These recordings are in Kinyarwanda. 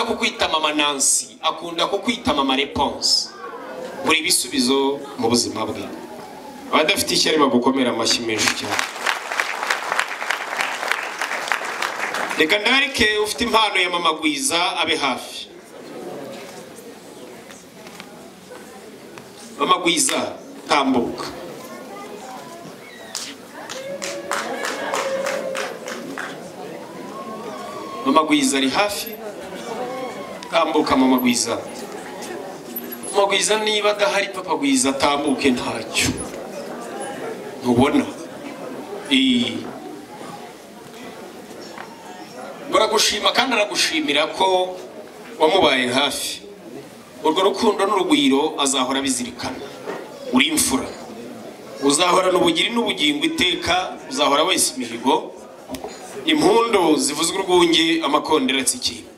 kukwita mama Nancy, akunda kukwita mama Réponse. Buri bisubizo mu buzima bwe. Abadafite ishyari bagukomera amashyi menshi cyane. Reka ndarike ufite impano ya mama Gwiza abe hafi. Mama Gwiza tambuka. Mama Gwiza ari hafi. Tambuka mama Gwiza. Mama Gwiza niba adahari papa Gwiza tambuke ntacyo. Ntubona? Baragushima kandi aragushimira ko wamubaye hafi. Urwo rukundo n'urugwiro azahora bizirikana. Uri imfura. Uzahora n'ubugiri n'ubugingo iteka, uzahora wese imihigo. Impundu zivuzwe urwunge amakondera atsikira.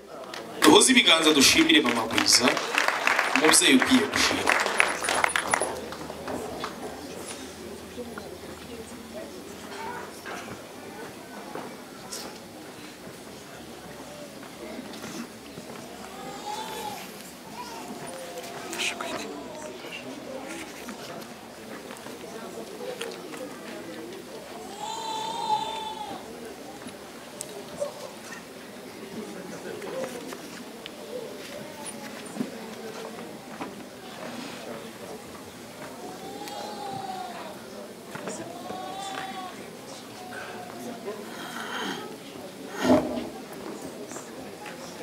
Duhuze ibiganza dushimire mama Gwiza. Umubyeyi ukwiye gushima.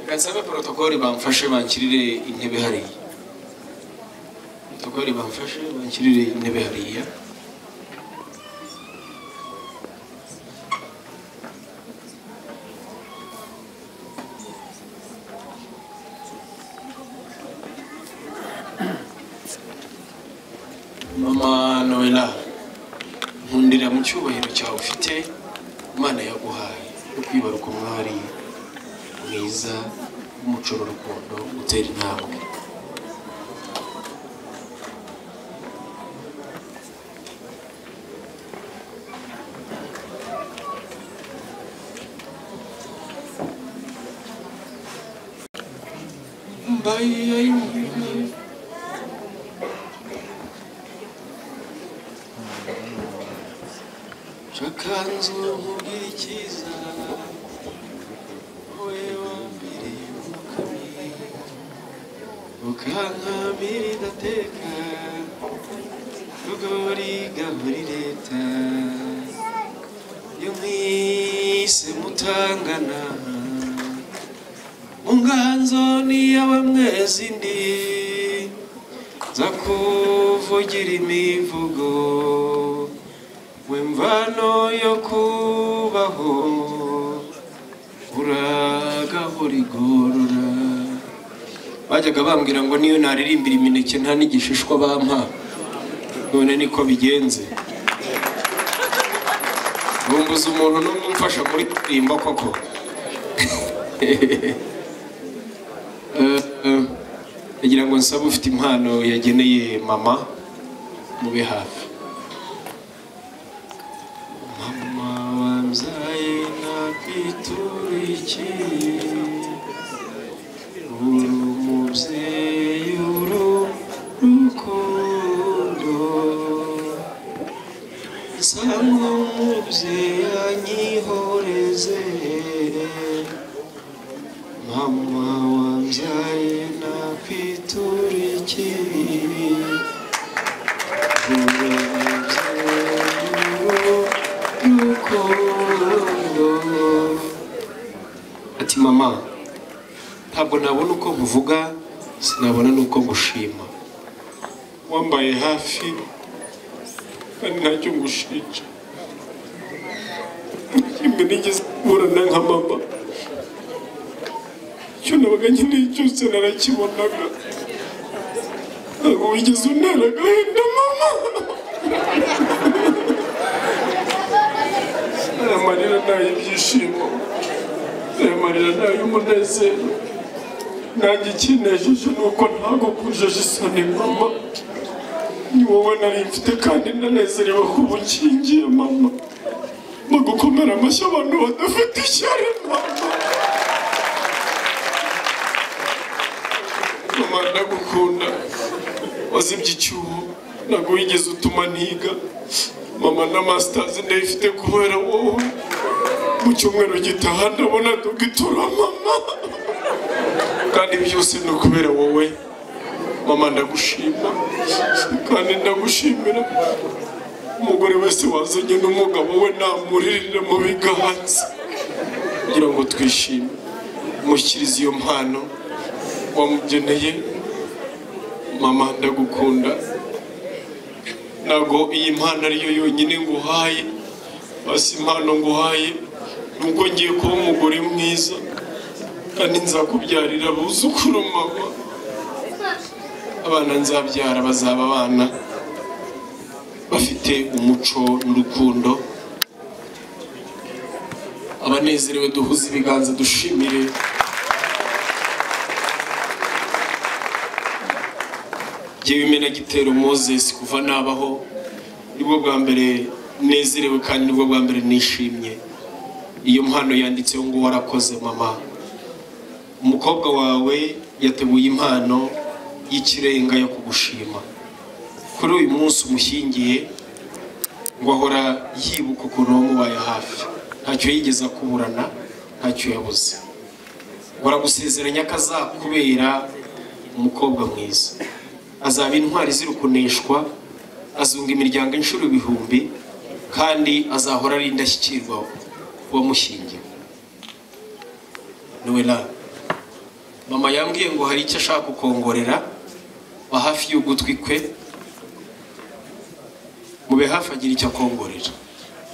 Kansabe protokoli bamfashe bankirire intebe hariya. Protokoli bamfashe bankirire intebe hariya. Mama Noela, nkundira mu cyubahiro cyawe ufite Imana yaguhaye ukwibaruka umwari mwiza umuco n'urukundo utera intambwe. Chakanzo mugirikiza Ukangabiri dateka Ugori gahuri leta Yumwise mutangana Unganzo ni yawe mwezi ndi Zakuvugira imivugo Wemvano yo kubaho Uragahuri gorora Bajyaga bambwira ngo niyo naririmbira imineke nta n'igishishwa bampa. None niko bigenze. Bumbuza umuntu n'umufasha muri kurimba koko. Nagira ngo nsaba ufite impano yageneye mama mube hafi. Mama wamzaye nakwiturikiye Mama wamzaye nakwiturikiye ati mama ntabwo nabona uko muvuga sinabona nuko ngushima wambaye hafi kandi ntacyo ngushinja imbe nigeze burana nka mama cyo nabaga nkeneye cyose narakibonaga ntabwo wigeze untera agahinda mama amarira nayo ibyishimo amarira nayo umunezero nanjye ikinejeje nuko ntabwo kujeje isoni mama ni wowe nari mfite kandi ndanezerewe ko ubukingiye mama bagukomera amashyi abantu badafite ishyari mama mama ndagukunda wazibye icyuho ntabwo wigeze utuma ntiga mama na masters ndayifite kubera wowe mu cyumweru gitaha ndabona tugitura mama kandi byose ni ukubera wowe mama ndagushima kandi ndagushimira umugore wese wazanye n'umugabo we namuririre mu biganza kugira ngo twishime mushyikirize iyo mpano wamugeneye mama ndagukunda ntabwo iyi mpano ariyo yonyine nguhaye basi impano nguhaye nuko ngiye kuba umugore mwiza kandi nzakubyarira abuzukuru mama abana nzabyara bazaba abana bafite umuco n'urukundo abanezerewe duhuze ibiganza dushimire Jyewe Imena Gitero Moses kuva nabaho nibwo bwa mbere nezerewe kandi nibwo bwa mbere nishimye iyo mpano yanditseho ngo warakoze mama umukobwa wawe yateguye impano y'ikirenga yo kugushima kuri uyu munsi umushyingiye ngo ahora yibuka ukuntu wamubaye hafi ntacyo yigeze akuburana ntacyo yabuze waragusezeranya ko azakubera umukobwa mwiza azaba intwari zirukuneshwa azunga imiryango inshuro ibihumbi kandi azahora ari indashyikirwa wamushyingiye Noella mama yambwiye ngo hari icyo ashaka kukongorera wa hafi y'ugutwi kwe mube hafi agira icyo akongorera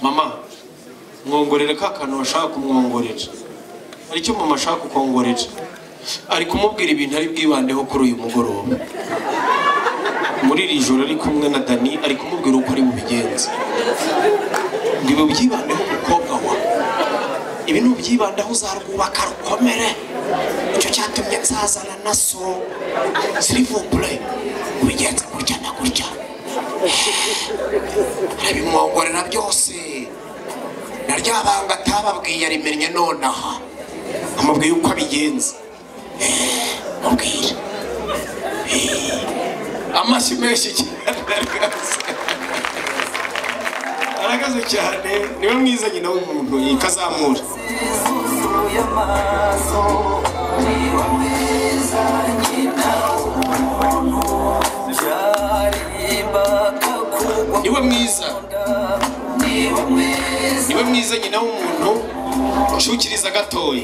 mama mwongorere ka kantu washaka kumwongorera hari icyo mama ashaka kukongorera ari kumubwira ibintu ari bwibandeho kuri uyu mugoroba muri iri joro ari kumwe na Dani ari kumubwira uko ari bubigenze ndibo byibandeho umukobwa wa ibintu byibandeho uzarwubaka rukomere icyo cyatumye nsazana na so s'il vous plaît ubigenze gutya na gutya arabimwongorera byose naryabanga atababwiye arimenye nonaha amubwiye uko abigenza mubwire amashyi menshi aragaze cyane niwe mwiza nyina w'umuntu yikazamura niwe mwiza nyina w'umuntu ushukiriza gatoya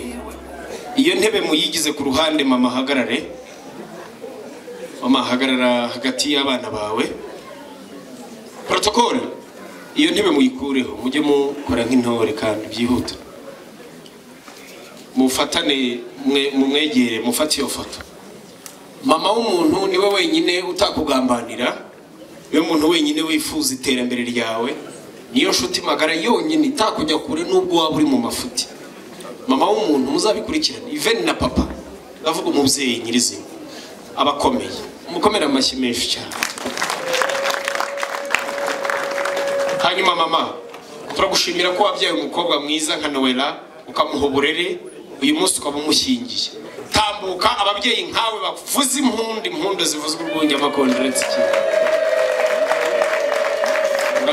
iyo ntebe muyigize ku ruhande mama hagarare mama hagarara hagati y'abana bawe protocole iyo ntebe muyikureho mujye mukora nk'intore kandi byihuta mufatane mumwegere mufate iyo foto mama w'umuntu niwe wenyine utakugambanira niwe muntu wenyine wifuza iterambere ryawe niyo nshuti magara yonyine itakujya kure nubwo waba uri mu mafuti mama w'umuntu muzabikurikirana even na papa ndavuga umubyeyi nyirizina abakomeye umukomera amashyi menshi cyane hanyuma mama turagushimira ko wabyaye umukobwa mwiza nka Noella ukamuha uburere uyu munsi ukaba umushyingiye tambuka ababyeyi nkawe bavuze impundu zivuzwe urwunge amakonferensi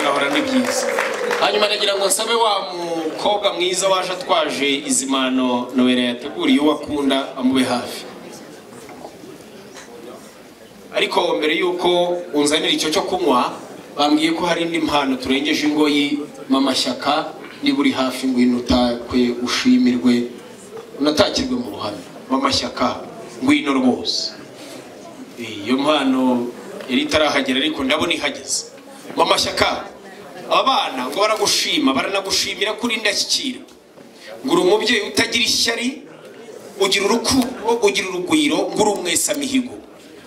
ngahora ni byiza hanyuma nagira ngo nsabe wa mukobwa mwiza waje atwaje izimano Noella yateguriye uwakunda amube hafi ariko mbere yuko unzanira icyo cyo kunywa bambwiye ko hari indi mpano turengeje ingoyi mama Shyaka niba uri hafi ngwino utakwe ushimirwe unatakirwe mu ruhame mama Shyaka ngwino rwose iyo mpano yari itarahagera ariko ndabona ihageze mama Shyaka abana ngo baragushima baranagushimira kuri ndashyikira nguru umubyeyi utagira ishyari ugira urukundo ugira urugwiro nguru umwesa mihigo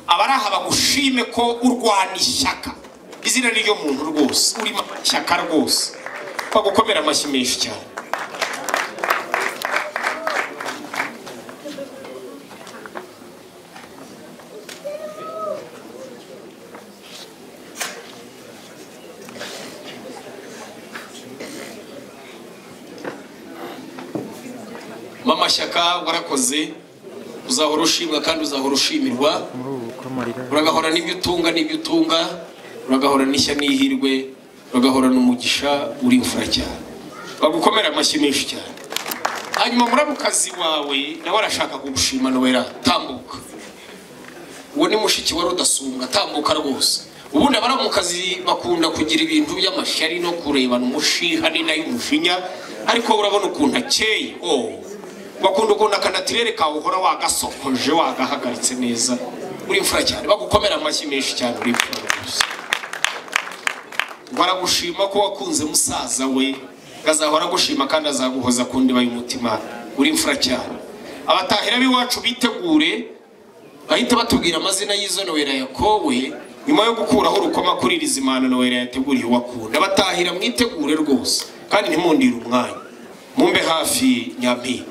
abaraha bagushime ko urwana ishyaka izina ryo muntu rwose uri mama Shyaka rwose bagukomera amashyi menshi cyane mama Shyaka warakoze uzahora ushimwa kandi uzahora ushimirwa uragahora n'ibyo utunga uragahora n'ishya n'ihirwe uragahora n'umugisha uri imfura cyane bagukomera amashyi menshi cyane hanyuma muramukazi wawe nawe arashaka kugushima Noella tambuka uwo ni mushiki wari udasumbwa tambuka rwose ubundi abaramukazi bakunda kugira ibintu by'amashyari no kurebana umushiha ni nayo umujinya ariko urabona ukuntu akeye bakunda ukuntu akanatirere kawe uhora wagasokoje wagahagaritse neza uri imfura cyane bagukomera amashyi menshi cyane uri imfura rwose baragushima ko wakunze musaza we gazahora gushima kandi azaguhoza kundi bayumutima uri imfura cyane abatahira biwacu bitegure bahita batubwira amazina y'izo Noella yakowe nyuma yo gukuraho urukoma kuri rizimana Noella yateguriye wakunda batahira mwitegure rwose kandi ntimundire umwanya mumbe hafi nyampi